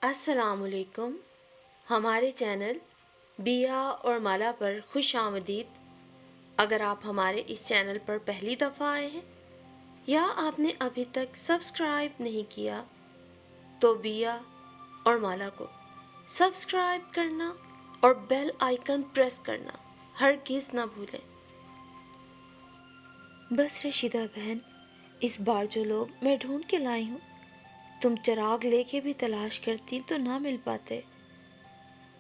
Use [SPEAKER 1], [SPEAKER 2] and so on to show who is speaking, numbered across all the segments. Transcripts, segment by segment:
[SPEAKER 1] السلام علیکم. ہمارے چینل بیا اور مالا پر خوش آمدید. اگر آپ ہمارے اس چینل پر پہلی دفعہ آئے ہیں یا آپ نے ابھی تک سبسکرائب نہیں کیا تو بیا اور مالا کو سبسکرائب کرنا اور بیل آئیکن پریس کرنا ہرگز نہ بھولیں. بس رشیدہ بہن، اس بار جو لوگ میں ڈھونڈ کے لائی ہوں تم چراغ لے کے بھی تلاش کرتی تو نہ مل پاتے.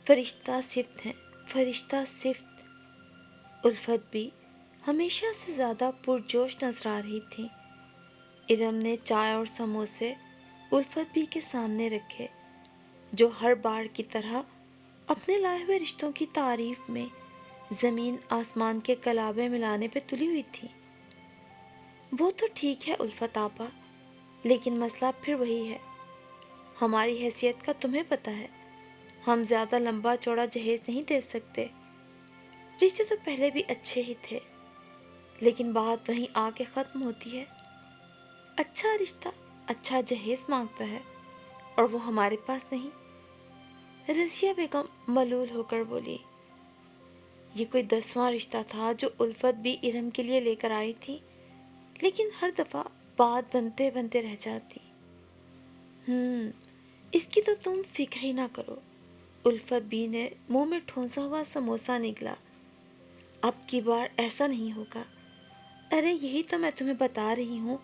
[SPEAKER 1] فرشتہ صفت ہیں، فرشتہ صفت. الفت بھی ہمیشہ سے زیادہ پرجوش نظر آ رہی تھی. ارم نے چائے اور سموسے الفت بھی کے سامنے رکھے جو ہر بار کی طرح اپنے لائے ہوئے رشتوں کی تعریف میں زمین آسمان کے کلابے ملانے پہ تلی ہوئی تھی. وہ تو ٹھیک ہے الفت آپا، لیکن مسئلہ پھر وہی ہے. ہماری حیثیت کا تمہیں پتہ ہے، ہم زیادہ لمبا چوڑا جہیز نہیں دے سکتے. رشتے تو پہلے بھی اچھے ہی تھے، لیکن بات وہیں آ کے ختم ہوتی ہے. اچھا رشتہ اچھا جہیز مانگتا ہے اور وہ ہمارے پاس نہیں. رضیہ بیگم ملول ہو کر بولی. یہ کوئی 10واں رشتہ تھا جو الفت بھی ارم کے لیے لے کر آئی تھی، لیکن ہر دفعہ بات بنتے بنتے رہ جاتی. اس کی تو تم فکر ہی نہ کرو. الفت بی نے منہ میں ٹھونسا ہوا سموسا نگلا. اب کی بار ایسا نہیں ہوگا. ارے یہی تو میں تمہیں بتا رہی ہوں.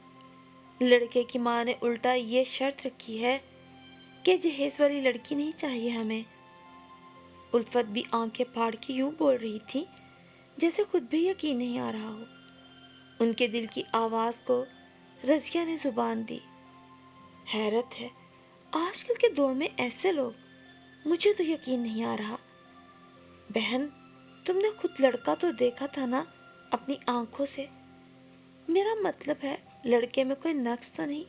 [SPEAKER 1] لڑکے کی ماں نے الٹا یہ شرط رکھی ہے کہ جہیز والی لڑکی نہیں چاہیے ہمیں. الفت بھی آنکھیں پھاڑ کے یوں بول رہی تھی جیسے خود بھی یقین نہیں آ رہا ہو. ان کے دل کی آواز کو رضیہ نے زبان دی. حیرت ہے، آج کل کے دور میں ایسے لوگ، مجھے تو یقین نہیں آ رہا. بہن، تم نے خود لڑکا تو دیکھا تھا نا اپنی آنکھوں سے. میرا مطلب ہے لڑکے میں کوئی نقص تو نہیں،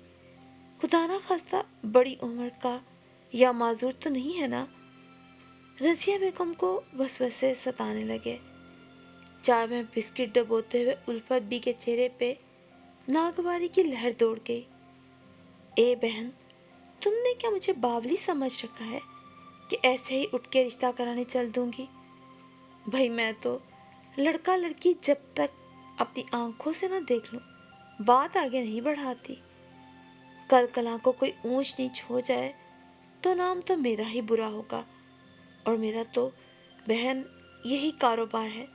[SPEAKER 1] خدا نہ خواستہ بڑی عمر کا یا معذور تو نہیں ہے نا. رضیہ بیگم کو وسوسے ستانے لگے. چائے میں بسکٹ ڈبوتے ہوئے الفت بی کے چہرے پہ ناگواری کی لہر دوڑ گئی. اے بہن، تم نے کیا مجھے باولی سمجھ رکھا ہے کہ ایسے ہی اٹھ کے رشتہ کرانے چل دوں گی؟ بھائی میں تو لڑکا لڑکی جب تک اپنی آنکھوں سے نہ دیکھ لوں بات آگے نہیں بڑھاتی. کل کلاں کو کوئی اونچ نیچ ہو جائے تو نام تو میرا ہی برا ہوگا. اور میرا تو بہن یہی کاروبار ہے.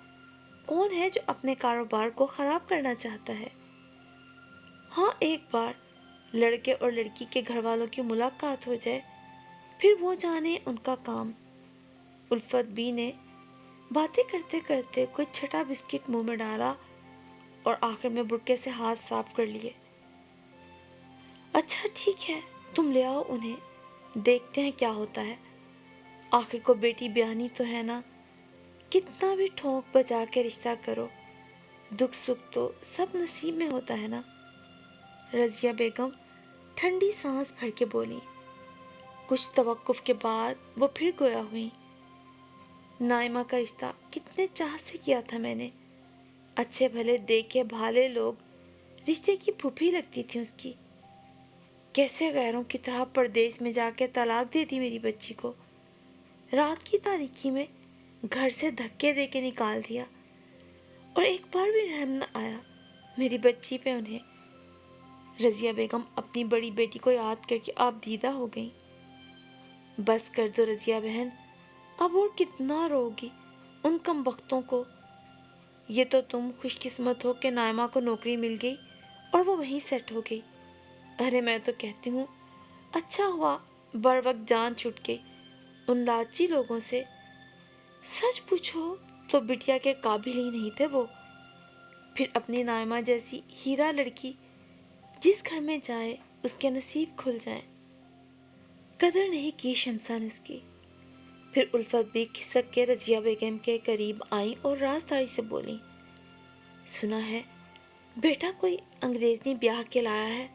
[SPEAKER 1] کون ہے جو اپنے کاروبار کو خراب کرنا چاہتا ہے؟ ہاں، ایک بار لڑکے اور لڑکی کے گھر والوں کی ملاقات ہو جائے پھر وہ جانے ان کا کام. الفت بی نے باتیں کرتے کرتے کوئی چھٹا بسکٹ منہ میں ڈالا اور آخر میں برقعے سے ہاتھ صاف کر لیے. اچھا ٹھیک ہے، تم لے آؤ انہیں، دیکھتے ہیں کیا ہوتا ہے. آخر کو بیٹی بیانی تو ہے نا. کتنا بھی ٹھونک بجا کے رشتہ کرو، دکھ سکھ تو سب نصیب میں ہوتا ہے نا. رضیہ بیگم ٹھنڈی سانس بھر کے بولی. کچھ توقف کے بعد وہ پھر گویا ہوئی. نائمہ کا رشتہ کتنے چاہ سے کیا تھا میں نے. اچھے بھلے دیکھے بھالے لوگ رشتے کی پھوپھی لگتی تھی اس کی. کیسے غیروں کی طرح پردیس میں جا کے طلاق دے دی میری بچی کو. رات کی تاریکی میں گھر سے دھکے دے کے نکال دیا اور ایک بار بھی رحم نہ آیا میری بچی پہ انہیں. رضیہ بیگم اپنی بڑی بیٹی کو یاد کر کے آپ دیدہ ہو گئیں. بس کر دو رضیہ بہن، اب اور کتنا روگی ان کم بختوں کو. یہ تو تم خوش قسمت ہو کہ نائمہ کو نوکری مل گئی اور وہ وہیں سیٹ ہو گئی. ارے میں تو کہتی ہوں اچھا ہوا بر وقت جان چھوٹ گئی ان لالچی لوگوں سے. سچ پوچھو تو بٹیا کے قابل ہی نہیں تھے وہ. پھر اپنی نائمہ جیسی ہیرا لڑکی جس گھر میں جائے اس کے نصیب کھل جائیں. قدر نہیں کی شمسا نے اس کی. پھر الفت بھی کھسک کے رضیہ بیگم کے قریب آئیں اور رازداری سے بولیں. سنا ہے بیٹا کوئی انگریزنی بیاہ کے لایا ہے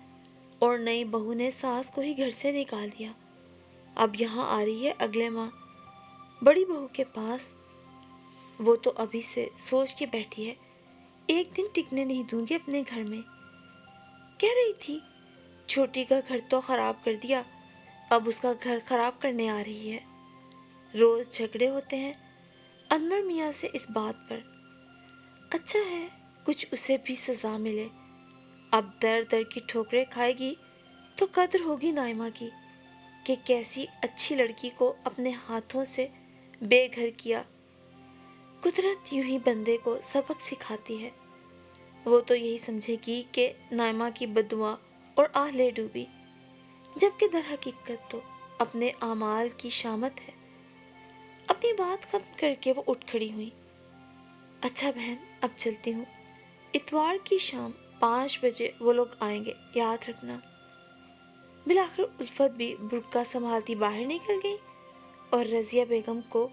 [SPEAKER 1] اور نئی بہو نے ساس کو ہی گھر سے نکال دیا. اب یہاں آ رہی ہے اگلے ماہ بڑی بہو کے پاس. وہ تو ابھی سے سوچ کے بیٹھی ہے ایک دن ٹکنے نہیں دوں گی اپنے گھر میں. کہہ رہی تھی چھوٹی کا گھر تو خراب کر دیا، اب اس کا گھر خراب کرنے آ رہی ہے۔ روز جھگڑے ہوتے ہیں انور میاں سے اس بات پر۔ اچھا ہے کچھ اسے بھی سزا ملے۔ اب در در کی ٹھوکریں کھائے گی تو قدر ہوگی نائمہ کی کہ کیسی اچھی لڑکی کو اپنے ہاتھوں سے بے گھر کیا۔ قدرت یوں ہی بندے کو سبق سکھاتی ہے۔ وہ تو یہی سمجھے گی کہ نائمہ کی بددعا اور آہ لے ڈوبی، جبکہ در حقیقت تو اپنے اعمال کی شامت ہے۔ اپنی بات ختم کر کے وہ اٹھ کھڑی ہوئی۔ اچھا بہن اب چلتی ہوں، اتوار کی شام 5 بجے وہ لوگ آئیں گے، یاد رکھنا۔ بالآخر الفت بھی برقع سنبھالتی باہر نکل گئی اور رضیہ بیگم کو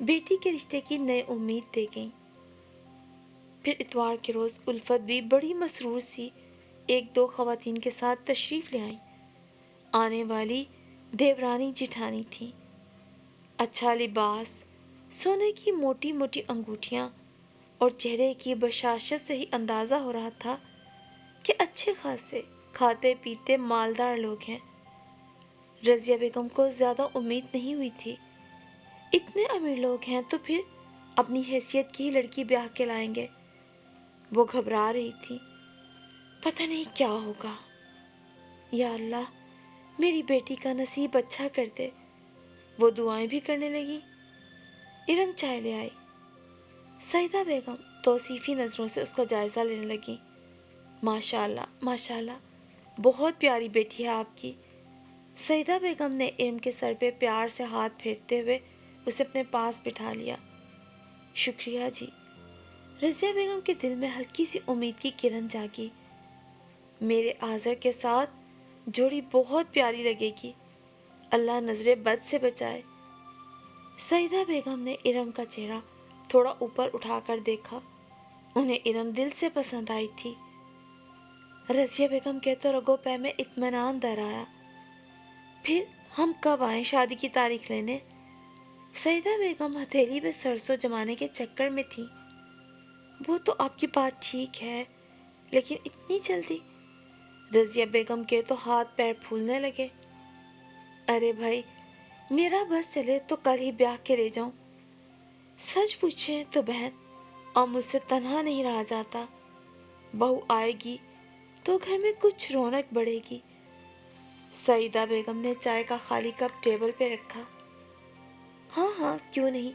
[SPEAKER 1] بیٹی کے رشتے کی نئی امید دے گئی۔ پھر اتوار کے روز الفت بھی بڑی مسرور سی 1-2 خواتین کے ساتھ تشریف لے آئیں۔ آنے والی دیورانی جٹھانی تھیں۔ اچھا لباس، سونے کی موٹی موٹی انگوٹھیاں اور چہرے کی بشاشت سے ہی اندازہ ہو رہا تھا کہ اچھے خاصے کھاتے پیتے مالدار لوگ ہیں۔ رضیہ بیگم کو زیادہ امید نہیں ہوئی تھی۔ اتنے امیر لوگ ہیں تو پھر اپنی حیثیت کی ہی لڑکی بیاہ کے لائیں گے۔ وہ گھبرا رہی تھی، پتہ نہیں کیا ہوگا۔ یا اللہ میری بیٹی کا نصیب اچھا کر دے۔ وہ دعائیں بھی کرنے لگی۔ ارم چائے لے آئی۔ سعیدہ بیگم توصیفی نظروں سے اس کا جائزہ لینے لگی۔ ماشاءاللہ ماشاءاللہ بہت پیاری بیٹی ہے آپ کی۔ سعیدہ بیگم نے ارم کے سر پہ پیار سے ہاتھ پھیرتے ہوئے اسے اپنے پاس بٹھا لیا۔ شکریہ جی۔ رضیہ بیگم کے دل میں ہلکی سی امید کی کرن جاگی۔ میرے آذر کے ساتھ جوڑی بہت پیاری لگے گی، اللہ نظر بد سے بچائے۔ سعیدہ بیگم نے ارم کا چہرہ تھوڑا اوپر اٹھا کر دیکھا۔ انہیں ارم دل سے پسند آئی تھی۔ رضیہ بیگم کے تو رگوں پے میں اطمینان در آیا۔ پھر ہم کب آئیں شادی کی تاریخ لینے؟ سعیدہ بیگم ہتھیلی میں سرسوں جمانے کے چکر میں تھی۔ وہ تو آپ کی بات ٹھیک ہے، لیکن اتنی جلدی؟ رضیہ بیگم کے تو ہاتھ پیر پھولنے لگے۔ ارے بھائی میرا بس چلے تو کل ہی بیاہ کے لے جاؤں۔ سچ پوچھیں تو بہن اب مجھ سے تنہا نہیں رہا جاتا۔ بہو آئے گی تو گھر میں کچھ رونق بڑھے گی۔ سعیدہ بیگم نے چائے کا خالی کپ ٹیبل پہ رکھا۔ ہاں ہاں کیوں نہیں،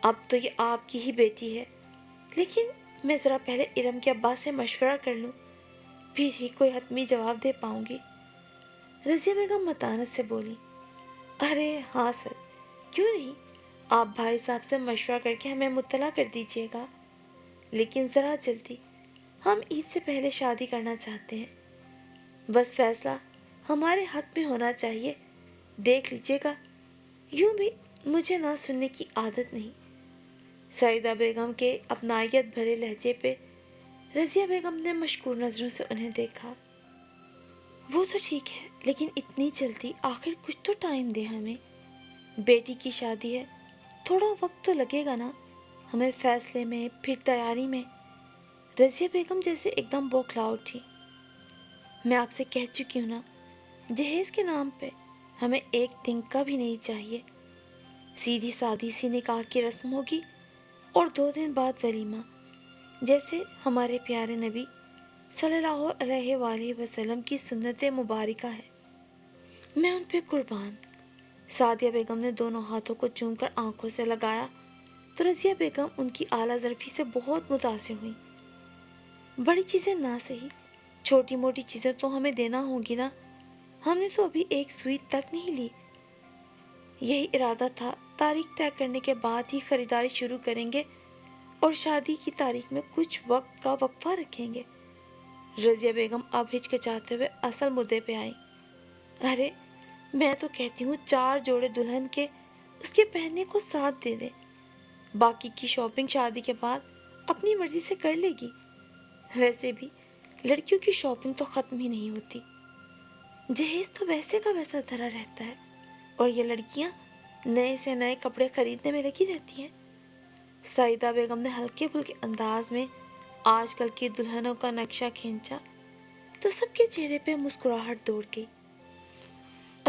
[SPEAKER 1] اب تو یہ آپ کی ہی بیٹی ہے، لیکن میں ذرا پہلے ارم کے ابا سے مشورہ کر لوں، پھر ہی کوئی حتمی جواب دے پاؤں گی۔ رضیہ بیگم متانت سے بولی۔ ارے ہاں سر، کیوں نہیں، آپ بھائی صاحب سے مشورہ کر کے ہمیں مطلع کر دیجیے گا، لیکن ذرا جلدی، ہم عید سے پہلے شادی کرنا چاہتے ہیں۔ بس فیصلہ ہمارے حق میں ہونا چاہیے، دیکھ لیجیے گا، یوں بھی مجھے نہ سننے کی عادت نہیں۔ سعیدہ بیگم کے اپنائیت بھرے لہجے پہ رضیہ بیگم نے مشکور نظروں سے انہیں دیکھا۔ وہ تو ٹھیک ہے، لیکن اتنی جلدی؟ آخر کچھ تو ٹائم دے ہمیں، بیٹی کی شادی ہے، تھوڑا وقت تو لگے گا نا ہمیں فیصلے میں، پھر تیاری میں۔ رضیہ بیگم جیسے ایک دم بوکھلا اٹھی۔ میں آپ سے کہہ چکی ہوں نا، جہیز کے نام پہ ہمیں ایک دن کا بھی نہیں چاہیے۔ سیدھی سادی سی نکاح کی رسم ہوگی اور 2 دن بعد ولیمہ، جیسے ہمارے پیارے نبی صلی اللہ علیہ وآلہ وسلم کی سنت مبارکہ ہے۔ میں ان پہ قربان۔ سعدیہ بیگم نے دونوں ہاتھوں کو چوم کر آنکھوں سے لگایا تو رضیہ بیگم ان کی اعلیٰ ظرفی سے بہت متاثر ہوئی۔ بڑی چیزیں نہ صحیح، چھوٹی موٹی چیزیں تو ہمیں دینا ہوں گی نا، ہم نے تو ابھی ایک سوئی تک نہیں لی۔ یہی ارادہ تھا، تاریخ طے کرنے کے بعد ہی خریداری شروع کریں گے اور شادی کی تاریخ میں کچھ وقت کا وقفہ رکھیں گے۔ رضیہ بیگم اب ہچکچاتے ہوئے اصل مدعے پہ آئیں۔ ارے میں تو کہتی ہوں 4 جوڑے دلہن کے اس کے پہننے کو ساتھ دے دیں، باقی کی شاپنگ شادی کے بعد اپنی مرضی سے کر لے گی۔ ویسے بھی لڑکیوں کی شاپنگ تو ختم ہی نہیں ہوتی، جہیز تو ویسے کا ویسا دھرا رہتا ہے اور یہ لڑکیاں نئے سے نئے کپڑے خریدنے میں لگی رہتی ہیں۔ سعیدہ بیگم نے ہلکے پھلکے انداز میں آج کل کی دلہنوں کا نقشہ کھینچا تو سب کے چہرے پہ مسکراہٹ دوڑ گئی۔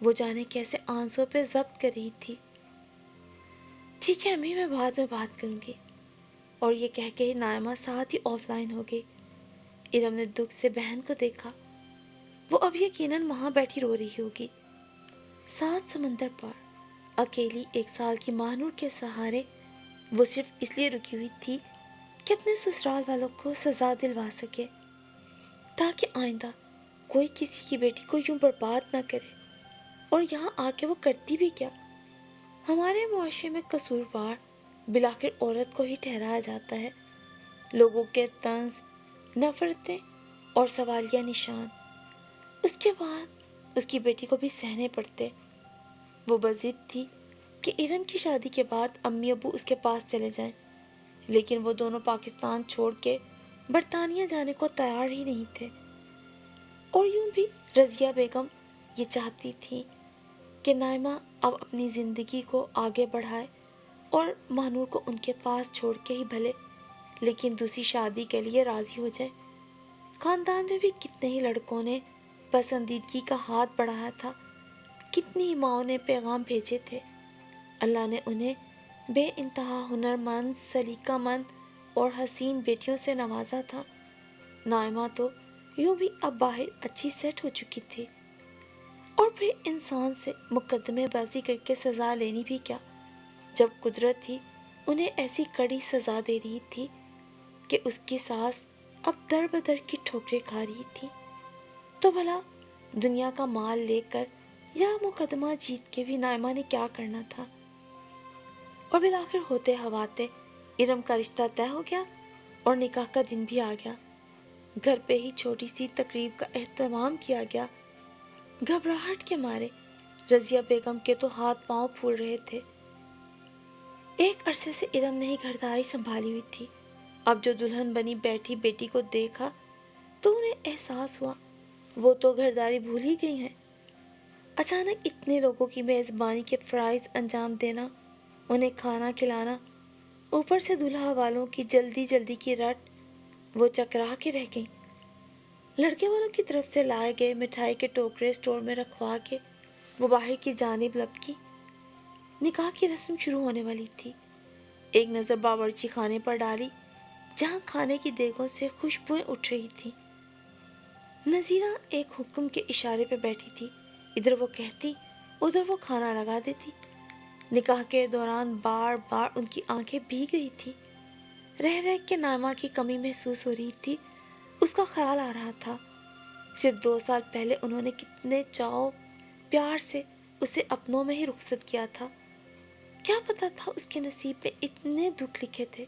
[SPEAKER 1] وہ جانے کیسے آنسوں پہ ضبط کر رہی تھی۔ ٹھیک ہے امی، میں بعد میں بات کروں گی، اور یہ کہہ کے نائمہ ساتھ ہی آف لائن ہو گئی۔ ارم نے دکھ سے بہن کو دیکھا، وہ اب یقیناً وہاں بیٹھی رو رہی ہوگی، سات سمندر پار، اکیلی 1 سال کی ماہنور کے سہارے۔ وہ صرف اس لیے رکی ہوئی تھی کہ اپنے سسرال والوں کو سزا دلوا سکے، تاکہ آئندہ کوئی کسی کی بیٹی کو یوں برباد نہ کرے۔ اور یہاں آ کے وہ کرتی بھی کیا؟ ہمارے معاشرے میں قصوروار بالآخر عورت کو ہی ٹھہرایا جاتا ہے۔ لوگوں کے طنز، نفرتیں اور سوالیہ نشان اس کے بعد اس کی بیٹی کو بھی سہنے پڑتے۔ وہ بضد تھی کہ ارم کی شادی کے بعد امی ابو اس کے پاس چلے جائیں، لیکن وہ دونوں پاکستان چھوڑ کے برطانیہ جانے کو تیار ہی نہیں تھے۔ اور یوں بھی رضیہ بیگم یہ چاہتی تھی کہ نائمہ اب اپنی زندگی کو آگے بڑھائے اور مانور کو ان کے پاس چھوڑ کے ہی بھلے، لیکن دوسری شادی کے لیے راضی ہو جائے۔ خاندان میں بھی کتنے ہی لڑکوں نے پسندیدگی کا ہاتھ بڑھایا تھا، کتنی ہی ماؤں نے پیغام بھیجے تھے۔ اللہ نے انہیں بے انتہا ہنرمند، سلیقہ مند اور حسین بیٹیوں سے نوازا تھا۔ نائمہ تو یوں بھی اب باہر اچھی سیٹ ہو چکی تھی، اور پھر انسان سے مقدمے بازی کر کے سزا لینی بھی کیا، جب قدرت ہی انہیں ایسی کڑی سزا دے رہی تھی کہ اس کی ساس اب در بدر کی ٹھوکریں کھا رہی تھی۔ تو بھلا دنیا کا مال لے کر یا مقدمہ جیت کے بھی نائمہ نے کیا کرنا تھا؟ اور بالآخر ہوتے ہواتے ارم کا رشتہ طے ہو گیا اور نکاح کا دن بھی آ گیا۔ گھر پہ ہی چھوٹی سی تقریب کا اہتمام کیا گیا۔ گھبراہٹ کے مارے رضیہ بیگم کے تو ہاتھ پاؤں پھول رہے تھے۔ ایک عرصے سے ارم نے ہی گھرداری سنبھالی ہوئی تھی۔ اب جو دلہن بنی بیٹھی بیٹی کو دیکھا تو انہیں احساس ہوا وہ تو گھرداری بھول ہی گئی ہیں۔ اچانک اتنے لوگوں کی میزبانی کے فرائض انجام دینا، انہیں کھانا کھلانا، اوپر سے دلہا والوں کی جلدی جلدی کی رٹ، وہ چکرا کے رہ گئیں۔ لڑکے والوں کی طرف سے لائے گئے مٹھائی کے ٹوکرے اسٹور میں رکھوا کے وہ باہر کی جانب لپکی۔ نکاح کی رسم شروع ہونے والی تھی۔ ایک نظر باورچی خانے پر ڈالی، جہاں کھانے کی دیگوں سے خوشبوئیں اٹھ رہی تھیں۔ نذیرہ ایک حکم کے اشارے پہ بیٹھی تھی، ادھر وہ کہتی ادھر وہ کھانا لگا دیتی۔ نکاح کے دوران بار بار ان کی آنکھیں بھیگ رہی تھی۔ رہ رہ کے نائمہ کی کمی محسوس ہو رہی تھی، اس کا خیال آ رہا تھا۔ صرف 2 سال پہلے انہوں نے کتنے چاؤ پیار سے اسے اپنوں میں ہی رخصت کیا تھا۔ کیا پتا تھا اس کے نصیب میں اتنے دکھ لکھے تھے۔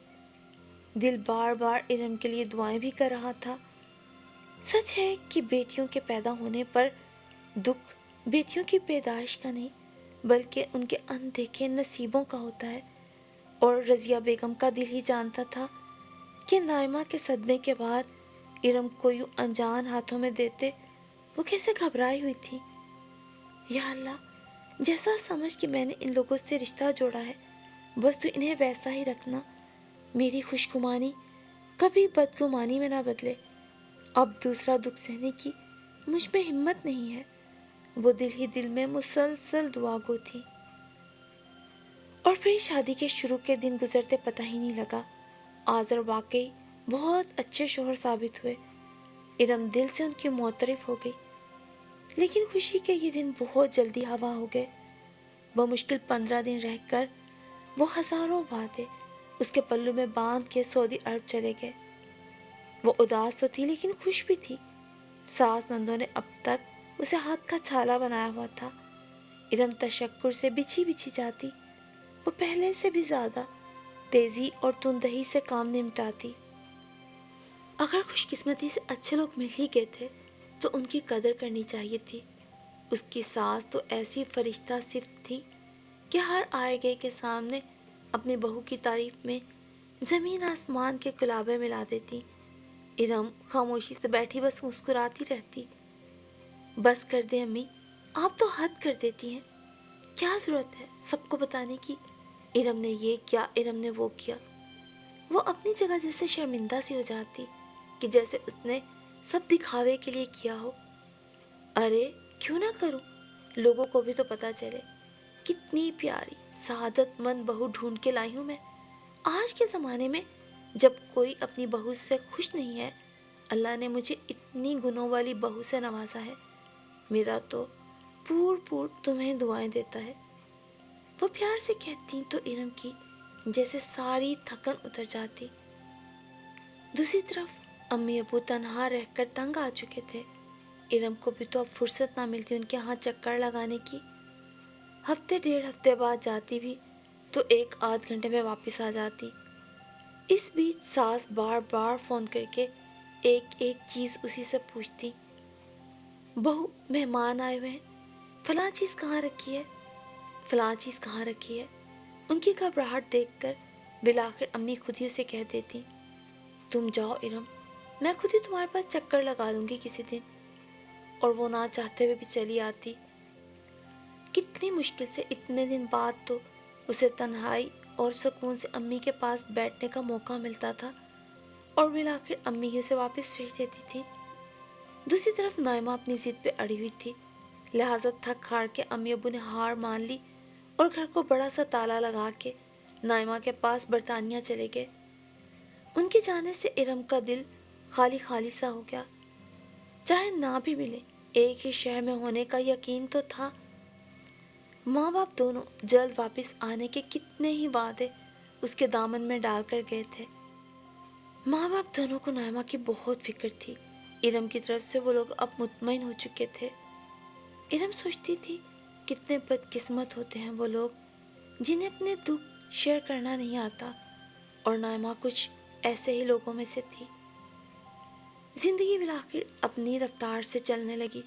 [SPEAKER 1] دل بار بار ارم کے لیے دعائیں بھی کر رہا تھا۔ سچ ہے کہ بیٹیوں کے پیدا ہونے پر دکھ بیٹیوں کی پیدائش کا نہیں بلکہ ان کے اندیکھے نصیبوں کا ہوتا ہے، اور رضیہ بیگم کا دل ہی جانتا تھا کہ نائمہ کے صدمے کے بعد ارم کو یوں انجان ہاتھوں میں دیتے وہ کیسے گھبرائی ہوئی تھی۔ یا اللہ، جیسا سمجھ کہ میں نے ان لوگوں سے رشتہ جوڑا ہے بس تو انہیں ویسا ہی رکھنا، میری خوشگمانی کبھی بدگمانی میں نہ بدلے۔ اب دوسرا دکھ سہنے کی مجھ میں ہمت نہیں ہے۔ وہ دل ہی دل میں مسلسل دعا گو تھی۔ اور پھر شادی کے شروع کے دن گزرتے پتہ ہی نہیں لگا۔ آذر واقعی بہت اچھے شوہر ثابت ہوئے۔ ارم دل سے ان کی معترف ہو گئی، لیکن خوشی کے یہ دن بہت جلدی ہوا ہو گئے۔ بمشکل 15 دن رہ کر وہ ہزاروں وعدے اس کے پلو میں باندھ کے سعودی عرب چلے گئے۔ وہ اداس تو تھی لیکن خوش بھی تھی۔ ساس نندوں نے اب تک اسے ہاتھ کا چھالا بنایا ہوا تھا۔ ارم تشکر سے بچھی بچھی جاتی، وہ پہلے سے بھی زیادہ تیزی اور تندہی سے کام نمٹاتی۔ اگر خوش قسمتی سے اچھے لوگ مل ہی گئے تھے تو ان کی قدر کرنی چاہیے تھی۔ اس کی ساس تو ایسی فرشتہ صفت تھی کہ ہر آئے گئے کے سامنے اپنی بہو کی تعریف میں زمین آسمان کے کلابے ملا دیتی۔ ارم خاموشی سے بیٹھی بس مسکراتی رہتی۔ بس کر دیں امی، آپ تو حد کر دیتی ہیں، کیا ضرورت ہے سب کو بتانے کی؟ ارم نے یہ کیا، ارم نے وہ کیا۔ وہ اپنی جگہ جیسے شرمندہ سی ہو جاتی کہ جیسے اس نے سب دکھاوے کے لیے کیا ہو۔ ارے کیوں نہ کروں، لوگوں کو بھی تو پتہ چلے کتنی پیاری سعادت مند بہو ڈھونڈ کے لائی ہوں میں۔ آج کے زمانے میں جب کوئی اپنی بہو سے خوش نہیں ہے، اللہ نے مجھے اتنی گنوں والی بہو سے نوازا ہے، میرا تو پور پور تمہیں دعائیں دیتا ہے۔ وہ پیار سے کہتی تو ارم کی جیسے ساری تھکن اتر جاتی۔ دوسری طرف امی ابو تنہا رہ کر تنگ آ چکے تھے۔ ارم کو بھی تو اب فرصت نہ ملتی ان کے ہاں چکر لگانے کی۔ ہفتے ڈیڑھ ہفتے بعد جاتی بھی تو 1 آدھ گھنٹے میں واپس آ جاتی۔ اس بیچ ساس بار بار فون کر کے ایک ایک چیز اسی سے پوچھتی، بہو مہمان آئے ہوئے ہیں، فلاں چیز کہاں رکھی ہے، فلاں چیز کہاں رکھی ہے۔ ان کی گھبراہٹ دیکھ کر بالآخر امی خود ہی اسے کہہ دیتی، تم جاؤ ارم، میں خود ہی تمہارے پاس چکر لگا دوں گی کسی دن۔ اور وہ نہ چاہتے ہوئے بھی چلی آتی۔ کتنی مشکل سے اتنے دن بعد تو اسے تنہائی اور سکون سے امی کے پاس بیٹھنے کا موقع ملتا تھا، اور بالآخر امی ہی اسے واپس بھیج دیتی تھی۔ دوسری طرف نائمہ اپنی ضد پہ اڑی ہوئی تھی، لہٰذا تھک ہار کے امی ابو نے ہار مان لی اور گھر کو بڑا سا تالا لگا کے نائمہ کے پاس برطانیہ چلے گئے۔ ان کے جانے سے ارم کا دل خالی خالی سا ہو گیا۔ چاہے نہ بھی ملے، ایک ہی شہر میں ہونے کا یقین تو تھا۔ ماں باپ دونوں جلد واپس آنے کے کتنے ہی وعدے اس کے دامن میں ڈال کر گئے تھے۔ ماں باپ دونوں کو نائمہ کی بہت فکر تھی۔ ارم کی طرف سے وہ لوگ اب مطمئن ہو چکے تھے۔ ارم سوچتی تھی کتنے بدقسمت ہوتے ہیں وہ لوگ جنہیں اپنے دکھ شیئر کرنا نہیں آتا، اور نائمہ کچھ ایسے ہی لوگوں میں سے تھی۔ زندگی بالآخر اپنی رفتار سے چلنے لگی۔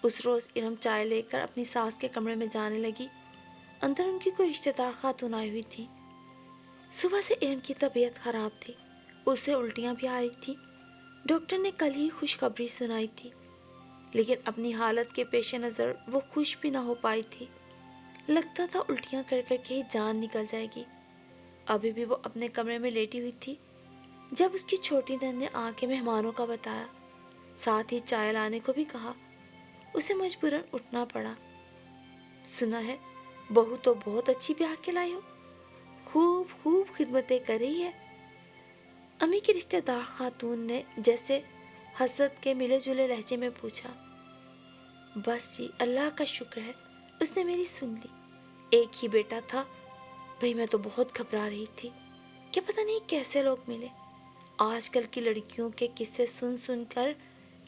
[SPEAKER 1] اس روز ارم چائے لے کر اپنی ساس کے کمرے میں جانے لگی۔ اندر ان کی کوئی رشتہ دار خاتون آئی ہوئی تھی۔ صبح سے ارم کی طبیعت خراب تھی، اسے الٹیاں بھی آ رہی تھی۔ ڈاکٹر نے کل ہی خوشخبری سنائی تھی، لیکن اپنی حالت کے پیش نظر وہ خوش بھی نہ ہو پائی تھی۔ لگتا تھا الٹیاں کر کر کے ہی جان نکل جائے گی۔ ابھی بھی وہ اپنے کمرے میں لیٹی ہوئی تھی جب اس کی چھوٹی نند نے آ کے مہمانوں کا بتایا، ساتھ ہی چائے لانے کو بھی کہا۔ اسے مجبوراً اٹھنا پڑا۔ سنا ہے بہو تو بہت اچھی بیاہ کے لائی ہو، خوب خوب خدمتیں کر رہی ہے۔ امی کی رشتہ دار خاتون نے جیسے حسد کے ملے جلے لہجے میں پوچھا۔ بس جی اللہ کا شکر ہے، اس نے میری سن لی۔ ایک ہی بیٹا تھا، بھئی میں تو بہت گھبرا رہی تھی کہ پتہ نہیں کیسے لوگ ملے۔ آج کل کی لڑکیوں کے قصے سن سن کر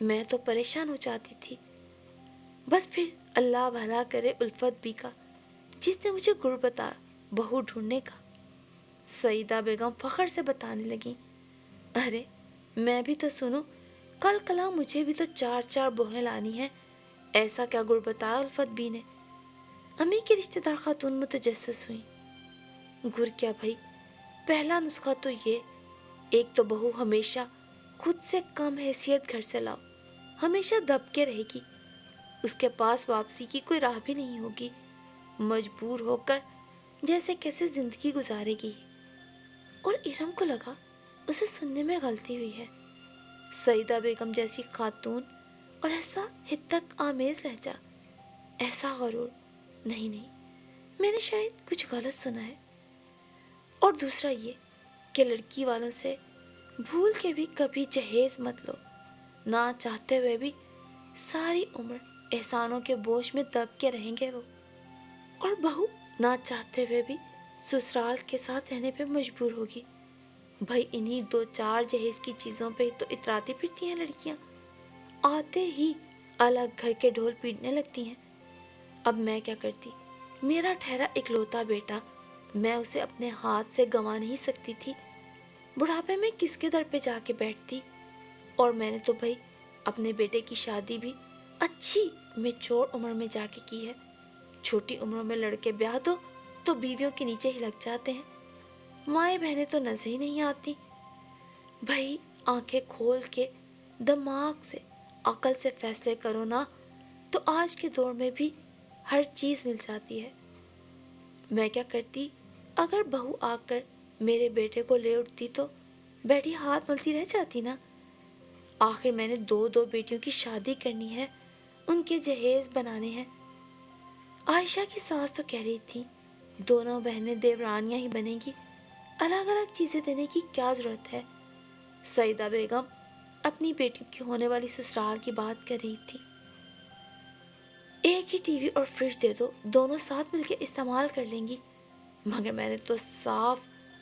[SPEAKER 1] میں تو پریشان ہو جاتی تھی۔ بس پھر اللہ بھلا کرے الفت بی کا، جس نے مجھے گر بتایا بہو ڈھونڈنے کا۔ سعیدہ بیگم فخر سے بتانے لگی، ارے میں بھی تو سنوں، کل کلا مجھے بھی تو 4 بوہیں لانی ہیں، ایسا کیا گر بتایا الفت بی نے؟ امی کی رشتہ دار خاتون متجسس ہوئی۔ گر کیا بھائی، پہلا نسخہ تو یہ، ایک تو بہو ہمیشہ خود سے کم حیثیت گھر سے لاؤ، ہمیشہ دب کے رہے گی، اس کے پاس واپسی کی کوئی راہ بھی نہیں ہوگی، مجبور ہو کر جیسے کیسے زندگی گزارے گی۔ اور ارم کو لگا اسے سننے میں غلطی ہوئی ہے۔ سعیدہ بیگم جیسی خاتون اور ایسا حدت آمیز لہجہ، ایسا غرور، نہیں میں نے شاید کچھ غلط سنا ہے۔ اور دوسرا یہ کہ لڑکی والوں سے بھول کے بھی کبھی جہیز مت لو، نہ چاہتے ہوئے بھی ساری عمر احسانوں کے بوجھ میں دب کے رہیں گے وہ، اور بہو نہ چاہتے ہوئے بھی سسرال کے ساتھ رہنے پہ مجبور ہوگی۔ بھائی انہی 2 4 جہیز کی چیزوں پہ تو اتراتی پھرتی ہیں لڑکیاں، آتے ہی الگ گھر کے ڈھول پیٹنے لگتی ہیں۔ اب میں کیا کرتی؟ میرا ٹھہرا اکلوتا بیٹا، میں اسے اپنے ہاتھ سے گنوا نہیں سکتی تھی۔ بڑھاپے میں کس کے در پہ جا کے بیٹھتی؟ اور میں نے تو بھائی اپنے بیٹے کی شادی بھی اچھی میچور عمر میں جا کے کی ہے۔ چھوٹی عمروں میں لڑکے بیاہ دو تو بیویوں کے نیچے ہی لگ جاتے ہیں، مائیں بہنیں تو نظر ہی نہیں آتی۔ بھائی آنکھیں کھول کے دماغ سے عقل سے فیصلے کرو نا، تو آج کے دور میں بھی ہر چیز مل جاتی ہے۔ میں کیا کرتی؟ اگر بہو آ کر میرے بیٹے کو لے اٹھتی تو بیٹی ہاتھ ملتی رہ جاتی نا۔ آخر میں نے 2 بیٹیوں کی شادی کرنی ہے، ان کے جہیز بنانے ہیں، عائشہ کی ساس تو کہہ رہی تھی دونوں بہنیں دیورانیاں ہی بنیں گی، الگ الگ چیزیں دینے کی کیا ضرورت ہے۔ سعیدہ بیگم اپنی بیٹیوں کی ہونے والی سسرال کی بات کر رہی تھی۔ ایک ہی ٹی وی اور فریج دے دو، دونوں ساتھ مل کے استعمال کر لیں گی۔ مگر میں نے تو صاف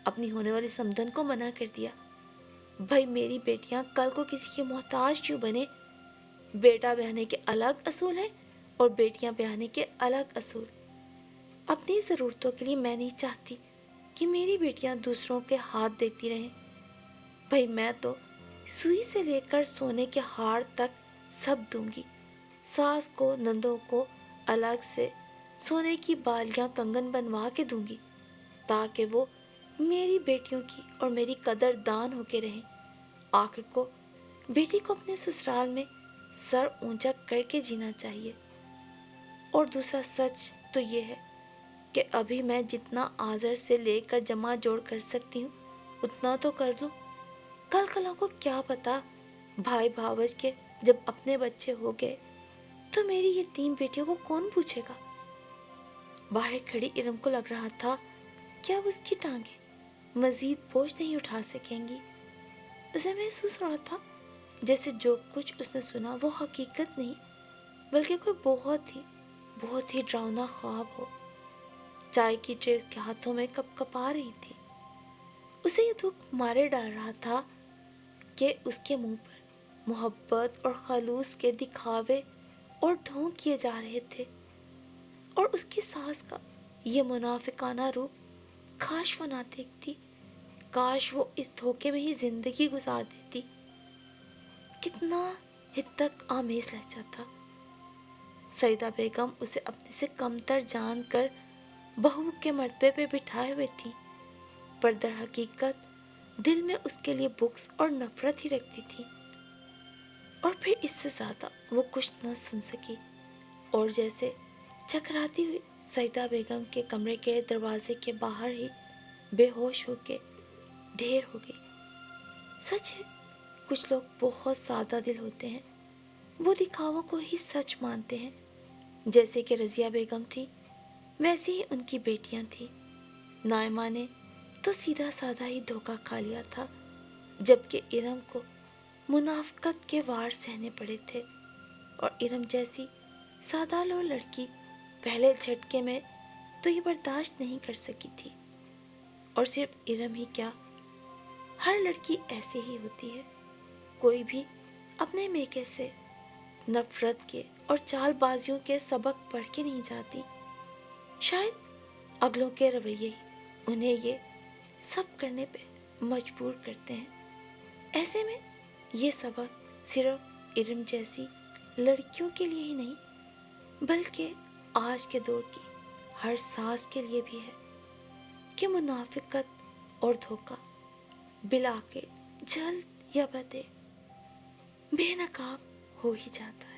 [SPEAKER 1] اپنی ہونے والی سمدن کو منع کر دیا، بھائی میری بیٹیاں کل کو کسی کی محتاج کیوں بنے؟ بیٹا بہنے کے الگ اصول ہیں اور بیٹیاں بہنے کے الگ اصول۔ اپنی ضرورتوں کے لیے میں نہیں چاہتی کہ میری بیٹیاں دوسروں کے ہاتھ دیکھتی رہیں۔ بھائی میں تو سوئی سے لے کر سونے کے ہار تک سب دوں گی، ساس کو نندوں کو الگ سے سونے کی بالیاں کنگن بنوا کے دوں گی، تاکہ وہ میری بیٹیوں کی اور میری قدر دان ہو کے رہیں۔ آخر کو بیٹی کو اپنے سسرال میں سر اونچا کر کے جینا چاہیے۔ اور دوسرا سچ تو یہ ہے کہ ابھی میں جتنا آذر سے لے کر جمع جوڑ کر سکتی ہوں اتنا تو کر لوں۔ کل کلوں کو کیا پتا بھائی بھاوج کے جب اپنے بچے ہو گئے تو میری یہ 3 بیٹیوں کو کون پوچھے گا۔ باہر کھڑی ارم کو لگ رہا تھا کہ اب اس کی ٹانگیں مزید بوجھ نہیں اٹھا سکیں گی۔ اسے محسوس ہو رہا تھا جیسے جو کچھ اس نے سنا وہ حقیقت نہیں بلکہ کوئی بہت ہی ڈراؤنا خواب ہو۔ چائے کی ٹرے اس کے ہاتھوں میں کپ کپا رہی تھی۔ اسے یہ دکھ مارے ڈال رہا تھا کہ اس کے منہ پر محبت اور خلوص کے دکھاوے اور ڈھونگ کیے جا رہے تھے، اور اس کی ساس کا یہ منافقانہ روپ کاش وہ نہ دیکھتی، کاش وہ اس دھوکے میں ہی زندگی گزار دیتی۔ کتنا حد تک آمیز لہجہ تھا۔ سعیدہ بیگم اسے اپنے سے کمتر جان کر بہو کے مرتبے پہ بٹھائے ہوئے تھی، پر در حقیقت دل میں اس کے لیے بغض اور نفرت ہی رکھتی تھی۔ اور پھر اس سے زیادہ وہ کچھ نہ سن سکی، اور جیسے چکراتی ہوئی سعیدہ بیگم کے کمرے کے دروازے کے باہر ہی بے ہوش ہو کے ڈھیر ہو گئی۔ سچ ہے کچھ لوگ بہت سادہ دل ہوتے ہیں، وہ دکھاووں کو ہی سچ مانتے ہیں۔ جیسے کہ رضیہ بیگم تھی ویسی ہی ان کی بیٹیاں تھیں۔ نائمہ نے تو سیدھا سادہ ہی دھوکہ کھا لیا تھا، جبکہ ارم کو منافقت کے وار سہنے پڑے تھے، اور ارم جیسی سادہ لو لڑکی پہلے جھٹکے میں تو یہ برداشت نہیں کر سکی تھی۔ اور صرف ارم ہی کیا، ہر لڑکی ایسی ہی ہوتی ہے، کوئی بھی اپنے میکے سے نفرت کے اور چال بازیوں کے سبق پڑھ کے نہیں جاتی۔ شاید اگلوں کے رویے ہی انہیں یہ سب کرنے پہ مجبور کرتے ہیں۔ ایسے میں یہ سبق صرف ارم جیسی لڑکیوں کے لیے ہی نہیں بلکہ آج کے دور کی ہر ساس کے لیے بھی ہے کہ منافقت اور دھوکہ بالآخر جلد یا بدیر بے نقاب ہو ہی جاتا ہے۔